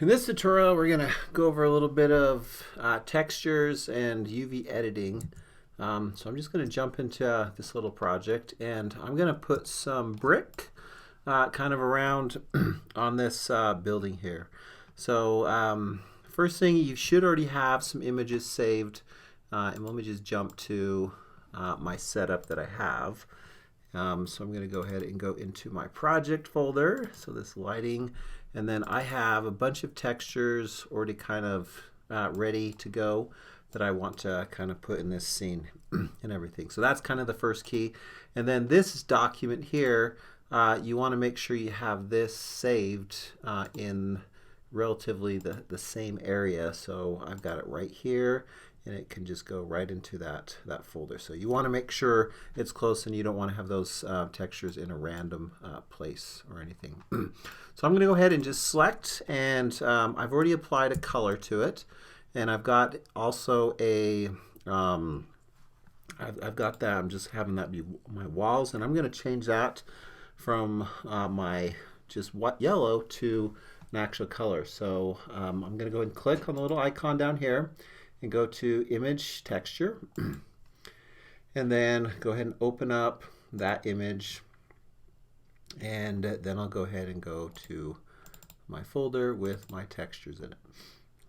In this tutorial, we're going to go over a little bit of textures and UV editing. So I'm just going to jump into this little project, and I'm going to put some brick kind of around on this building here. So first thing, you should already have some images saved. And let me just jump to my setup that I have. So I'm going to go ahead and go into my project folder. So this lighting, and then I have a bunch of textures already kind of ready to go that I want to kind of put in this scene and everything. So that's kind of the first key. And then this document here, you want to make sure you have this saved in relatively the same area. So I've got it right here, and it can just go right into that folder. So you want to make sure it's close, and you don't want to have those textures in a random place or anything. So I'm going to go ahead and just select, and I've already applied a color to it, and I've got also a I've got that. I'm just having that be my walls, and I'm going to change that from my just yellow to an actual color. So I'm going to go ahead and click on the little icon down here and go to image texture, and then go ahead and open up that image, and then I'll go ahead and go to my folder with my textures in it.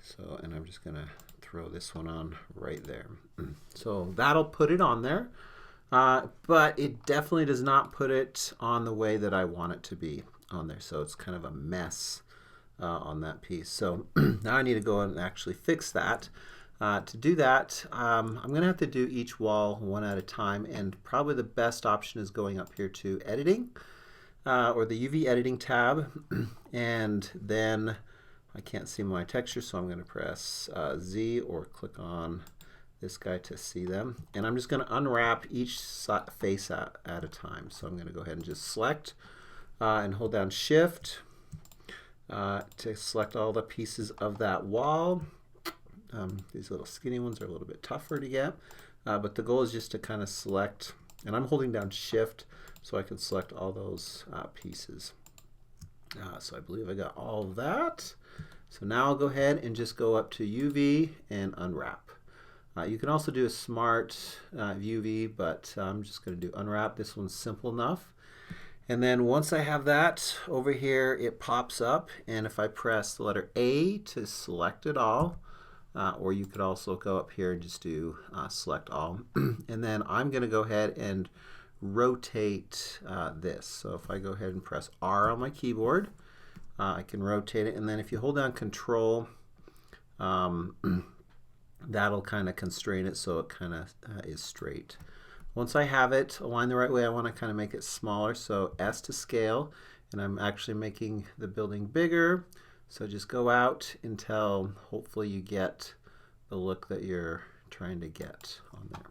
So, and I'm just going to throw this one on right there. So that'll put it on there, but it definitely does not put it on the way that I want it to be on there. So it's kind of a mess on that piece. So now I need to go and actually fix that. To do that, I'm going to have to do each wall one at a time, and probably the best option is going up here to editing or the UV editing tab, and then I can't see my texture, so I'm going to press Z or click on this guy to see them, and I'm just going to unwrap each face at a time. So I'm going to go ahead and just select and hold down Shift to select all the pieces of that wall. These little skinny ones are a little bit tougher to get, but the goal is just to kind of select, and I'm holding down Shift so I can select all those pieces. So I believe I got all of that. So now I'll go ahead and just go up to UV and unwrap. You can also do a smart UV, but I'm just going to do unwrap. This one's simple enough. And then once I have that over here, it pops up, and if I press the letter A to select it all, or you could also go up here and just do select all. And then I'm going to go ahead and rotate this. So if I go ahead and press R on my keyboard, I can rotate it. And then if you hold down Control, that'll kind of constrain it so it kind of is straight. Once I have it aligned the right way, I want to kind of make it smaller. So S to scale, and I'm actually making the building bigger. So just go out until hopefully you get the look that you're trying to get on there.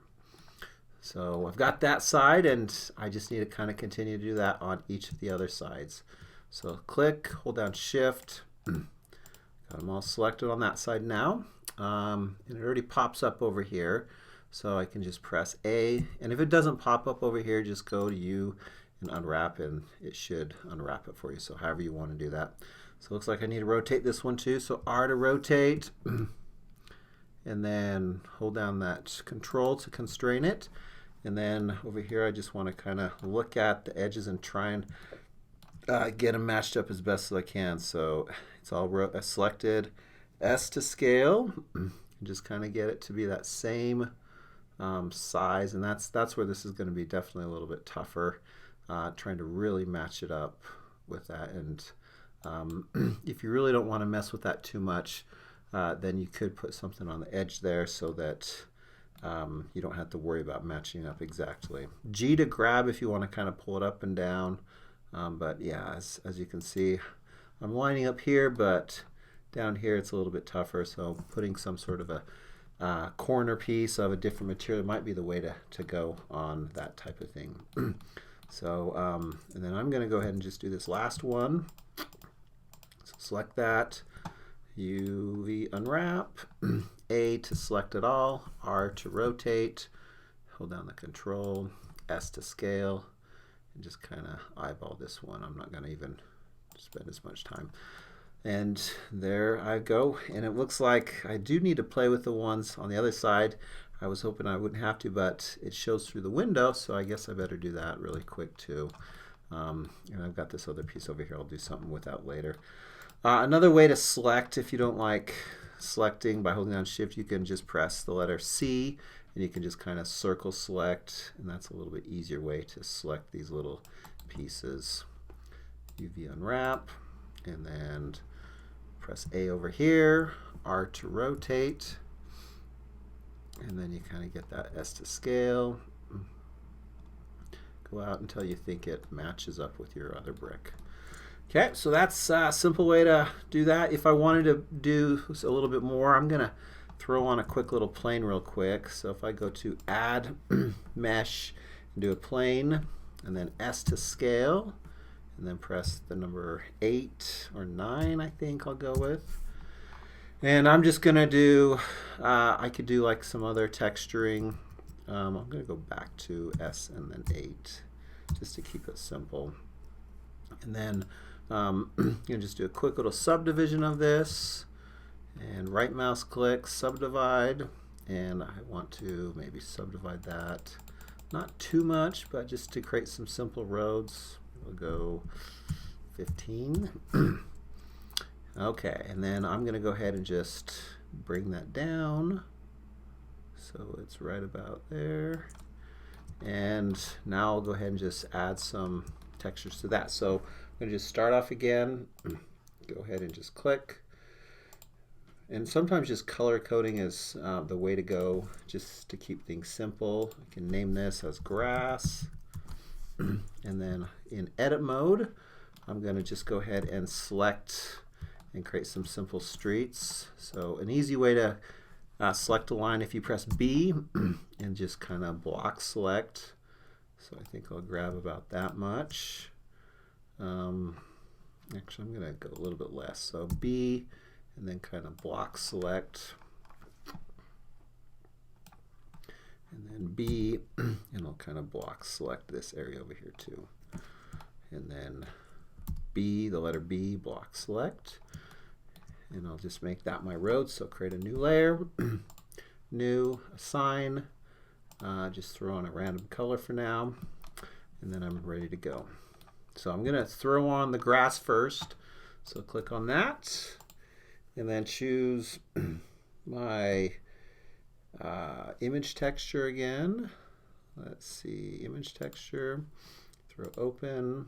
So I've got that side, and I just need to kind of continue to do that on each of the other sides. So click, hold down Shift, got them all selected on that side now, and it already pops up over here. So I can just press A, and if it doesn't pop up over here, just go to U and unwrap, and it should unwrap it for you. So however you want to do that. So it looks like I need to rotate this one too. So R to rotate, and then hold down that Control to constrain it. And then over here, I just want to kind of look at the edges and try and get them matched up as best as I can. So it's all selected. S to scale, and just kind of get it to be that same size. And that's where this is going to be definitely a little bit tougher, trying to really match it up with that. And if you really don't want to mess with that too much, then you could put something on the edge there so that you don't have to worry about matching up exactly. G to grab if you want to kind of pull it up and down. But yeah, as you can see, I'm lining up here, but down here it's a little bit tougher. So putting some sort of a corner piece of a different material might be the way to go on that type of thing. So, and then I'm going to go ahead and just do this last one. So select that, UV unwrap, A to select it all, R to rotate, hold down the Control, S to scale, and just kind of eyeball this one. I'm not going to even spend as much time. And there I go. And it looks like I do need to play with the ones on the other side. I was hoping I wouldn't have to, but it shows through the window, so I guess I better do that really quick too. And I've got this other piece over here I'll do something with that later. Another way to select, if you don't like selecting by holding down Shift, you can just press the letter C and you can just kind of circle select, and that's a little bit easier way to select these little pieces. UV unwrap, and then press A over here, R to rotate, and then you kind of get that S to scale. Go out until you think it matches up with your other brick. Okay, so that's a simple way to do that. If I wanted to do a little bit more, I'm going to throw on a quick little plane real quick. So if I go to Add, Mesh, and do a plane, and then S to scale, and then press the number 8 or 9, I think I'll go with. And I'm just going to do, I could do like some other texturing. I'm going to go back to S and then 8 just to keep it simple. And then you can just do a quick little subdivision of this, and right mouse click, subdivide, and I want to maybe subdivide that not too much, but just to create some simple roads. We'll go 15. Okay, and then I'm going to go ahead and just bring that down so it's right about there. And now I'll go ahead and just add some textures to that. So I'm going to just start off again, go ahead and just click. And sometimes just color coding is the way to go, just to keep things simple. I can name this as grass. And then in edit mode, I'm going to just go ahead and select and create some simple streets. So an easy way to select a line, if you press B and just kind of block select. So I think I'll grab about that much. Actually, I'm going to go a little bit less. So B and then kind of block select. And then B, and I'll kind of block select this area over here too. And then B, the letter B, block select. And I'll just make that my road. So create a new layer, new, assign, just throw on a random color for now, and then I'm ready to go. So I'm going to throw on the grass first. So click on that, and then choose my image texture again. Let's see, image texture, throw open,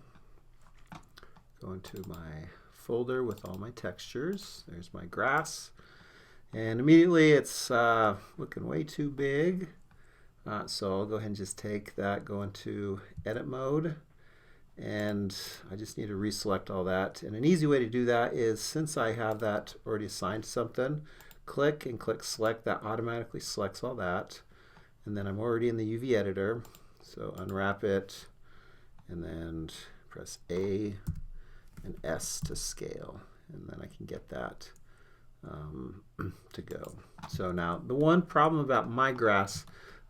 go into my folder with all my textures. There's my grass, and immediately it's looking way too big, so I'll go ahead and just take that, go into edit mode, and I just need to reselect all that. And an easy way to do that is, since I have that already assigned to something, click and click select. That automatically selects all that, and then I'm already in the UV editor, so unwrap it and then press A and S to scale, and then I can get that to go. So now the one problem about my grass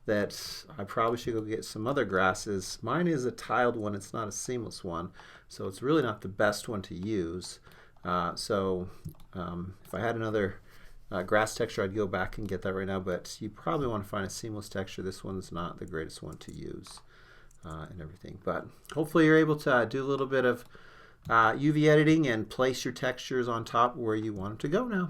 that I probably should go get some other grass is mine is a tiled one, it's not a seamless one, so it's really not the best one to use. If I had another grass texture, I'd go back and get that right now, but you probably want to find a seamless texture. This one's not the greatest one to use and everything, but hopefully you're able to do a little bit of UV editing and place your textures on top where you want them to go now.